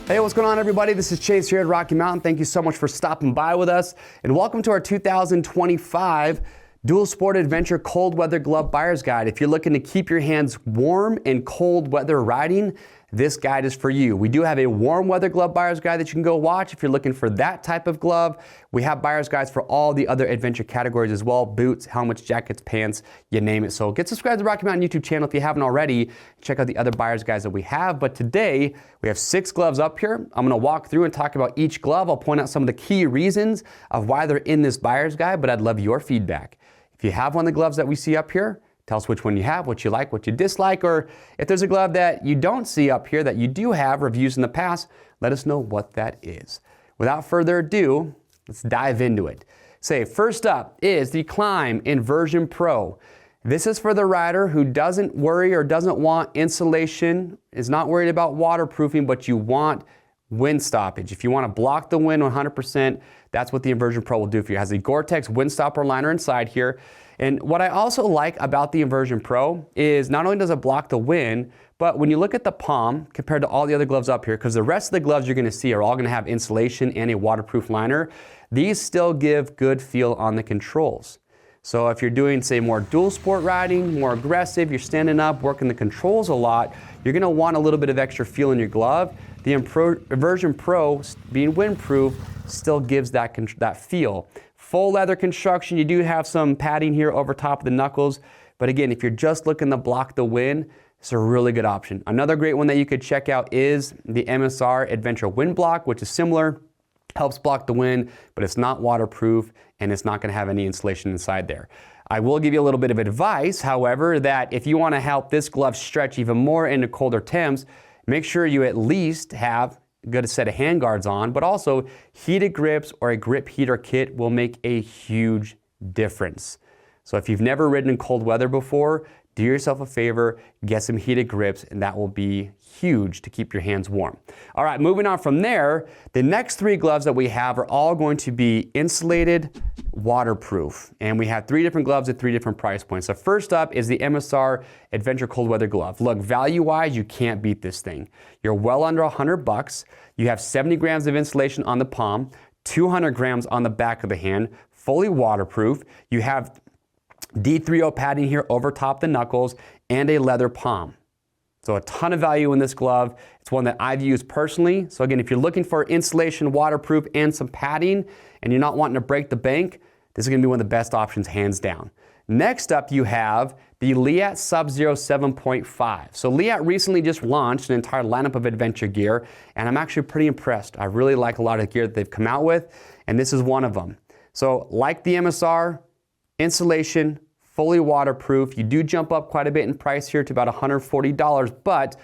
Hey, what's going on, everybody? This is Chase here at Rocky Mountain. Thank you so much for stopping by with us, and welcome to our 2025 Dual Sport Adventure Cold Weather Glove Buyer's Guide. If you're looking to keep your hands warm in cold weather riding, this guide is for you. We do have a warm weather glove buyer's guide that you can go watch if you're looking for that type of glove. We have buyer's guides for all the other adventure categories as well: boots, helmets, jackets, pants, you name it. So get subscribed to the Rocky Mountain YouTube channel if you haven't already. Check out the other buyer's guides that we have. But today we have 6 gloves up here. I'm gonna walk through and talk about each glove. I'll point out some of the key reasons of why they're in this buyer's guide, but I'd love your feedback. If you have one of the gloves that we see up here, tell us which one you have, what you like, what you dislike, or if there's a glove that you don't see up here that you do have reviews in the past, let us know what that is. Without further ado, let's dive into it. First up is the Klim Inversion Pro. This is for the rider who doesn't worry or doesn't want insulation, is not worried about waterproofing, but you want wind stoppage. If you want to block the wind 100%, that's what the Inversion Pro will do for you. It has a Gore-Tex wind stopper liner inside here. And what I also like about the Inversion Pro is not only does it block the wind, but when you look at the palm compared to all the other gloves up here, because the rest of the gloves you're going to see are all going to have insulation and a waterproof liner, these still give good feel on the controls. So if you're doing, say, more dual sport riding, more aggressive, you're standing up, working the controls a lot, you're going to want a little bit of extra feel in your glove. The Inversion Pro, being windproof, still gives that feel. Full leather construction, you do have some padding here over top of the knuckles, but again, if you're just looking to block the wind, it's a really good option. Another great one that you could check out is the MSR Adventure Wind Block, which is similar, helps block the wind, but it's not waterproof and it's not going to have any insulation inside there. I will give you a little bit of advice, however, that if you want to help this glove stretch even more into colder temps, make sure you at least have a good set of hand guards on, but also heated grips or a grip heater kit will make a huge difference. So if you've never ridden in cold weather before, do yourself a favor, get some heated grips, and that will be huge to keep your hands warm. All right, moving on from there, the next 3 gloves that we have are all going to be insulated, waterproof, and we have 3 different gloves at 3 different price points. So first up is the MSR Adventure Cold Weather Glove. Look, value-wise, you can't beat this thing. You're well under $100. You have 70 grams of insulation on the palm, 200 grams on the back of the hand, fully waterproof. You have D3O padding here over top the knuckles and a leather palm. So a ton of value in this glove. It's one that I've used personally. So again, if you're looking for insulation, waterproof, and some padding, and you're not wanting to break the bank, this is going to be one of the best options, hands down. Next up, you have the Leatt Subzero 7.5. So Leatt recently just launched an entire lineup of adventure gear, and I'm actually pretty impressed. I really like a lot of the gear that they've come out with, and this is one of them. So like the MSR, insulation, fully waterproof. You do jump up quite a bit in price here to about $140, but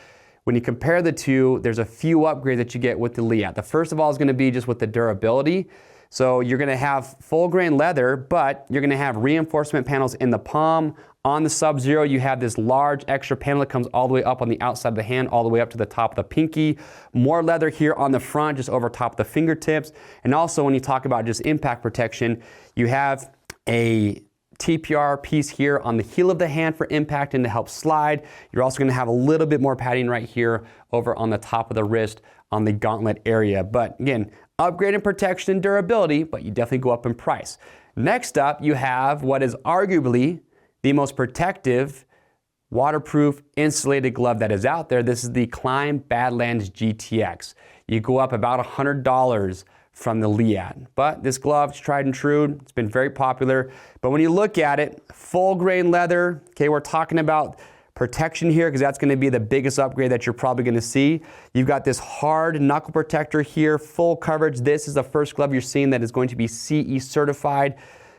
when you compare the two, there's a few upgrades that you get with the Leatt. The first of all is going to be just with the durability. So you're going to have full grain leather, but you're going to have reinforcement panels in the palm. On the Subzero, you have this large extra panel that comes all the way up on the outside of the hand, all the way up to the top of the pinky. More leather here on the front, just over top of the fingertips. And also when you talk about just impact protection, you have a TPR piece here on the heel of the hand for impact and to help slide. You're also going to have a little bit more padding right here over on the top of the wrist on the gauntlet area. But again, upgrade in protection and durability, but you definitely go up in price. Next up, you have what is arguably the most protective, waterproof, insulated glove that is out there. This is the Klim Badlands GTX. You go up about $100 from the Leatt. But this glove is tried and true. It's been very popular. But when you look at it, full grain leather, okay, we're talking about protection here because that's going to be the biggest upgrade that you're probably going to see. You've got this hard knuckle protector here, full coverage. This is the first glove you're seeing that is going to be CE certified.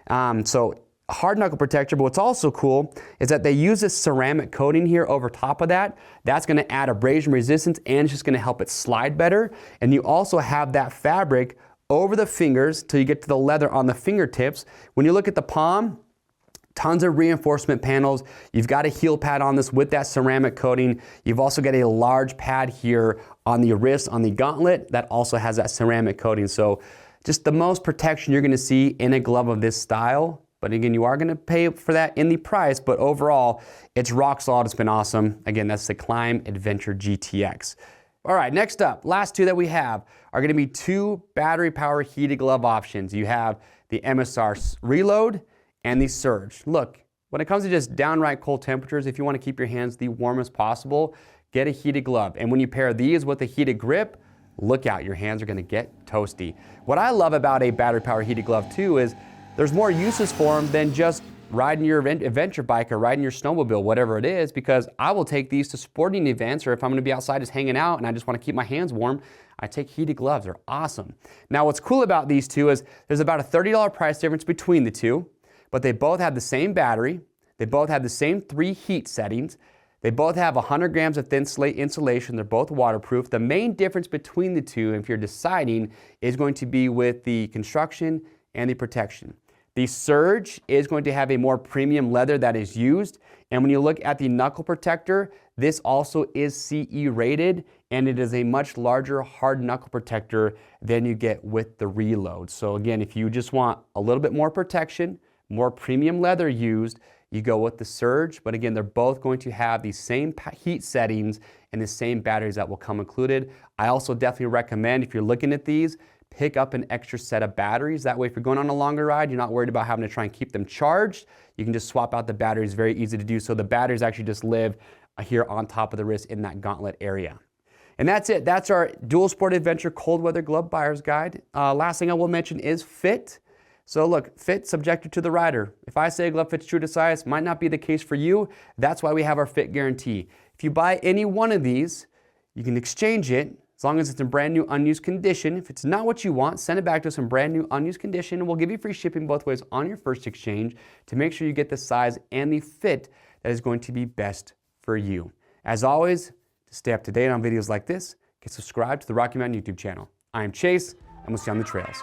So hard knuckle protector, but what's also cool is that they use this ceramic coating here over top of that. That's going to add abrasion resistance and it's just going to help it slide better. And you also have that fabric over the fingers till you get to the leather on the fingertips. When you look at the palm, tons of reinforcement panels. You've got a heel pad on this with that ceramic coating. You've also got a large pad here on the wrist, on the gauntlet, that also has that ceramic coating. So just the most protection you're going to see in a glove of this style. But again, you are going to pay for that in the price, but overall, it's rock solid. It's been awesome. Again, that's the Klim Adventure GTX. All right, next up, last two that we have are gonna be two battery power heated glove options. You have the MSR Reload and the Surge. Look, when it comes to just downright cold temperatures, if you wanna keep your hands the warmest possible, get a heated glove. And when you pair these with a heated grip, look out, your hands are gonna get toasty. What I love about a battery power heated glove too is there's more uses for them than just riding your adventure bike or riding your snowmobile, whatever it is, because I will take these to sporting events, or if I'm gonna be outside just hanging out and I just wanna keep my hands warm, I take heated gloves. They're awesome. Now what's cool about these two is there's about a $30 price difference between the two, but they both have the same battery, they both have the same 3 heat settings, they both have 100 grams of thin slate insulation, they're both waterproof. The main difference between the two, if you're deciding, is going to be with the construction and the protection. The Surge is going to have a more premium leather that is used, and when you look at the knuckle protector, this also is CE rated, and it is a much larger hard knuckle protector than you get with the Reload. So again, if you just want a little bit more protection, more premium leather used, you go with the Surge, but again, they're both going to have the same heat settings and the same batteries that will come included. I also definitely recommend, if you're looking at these, pick up an extra set of batteries. That way, if you're going on a longer ride, you're not worried about having to try and keep them charged. You can just swap out the batteries, very easy to do. So the batteries actually just live here on top of the wrist in that gauntlet area. And that's it. That's our Dual Sport Adventure Cold Weather Glove Buyer's Guide. Last thing I will mention is fit. So look, fit subjected to the rider. If I say a glove fits true to size, might not be the case for you. That's why we have our fit guarantee. If you buy any one of these, you can exchange it as long as it's in brand new unused condition. If it's not what you want, send it back to us in brand new unused condition, and we'll give you free shipping both ways on your first exchange to make sure you get the size and the fit that is going to be best for you. As always, to stay up to date on videos like this, get subscribed to the Rocky Mountain YouTube channel. I am Chase, and we'll see you on the trails.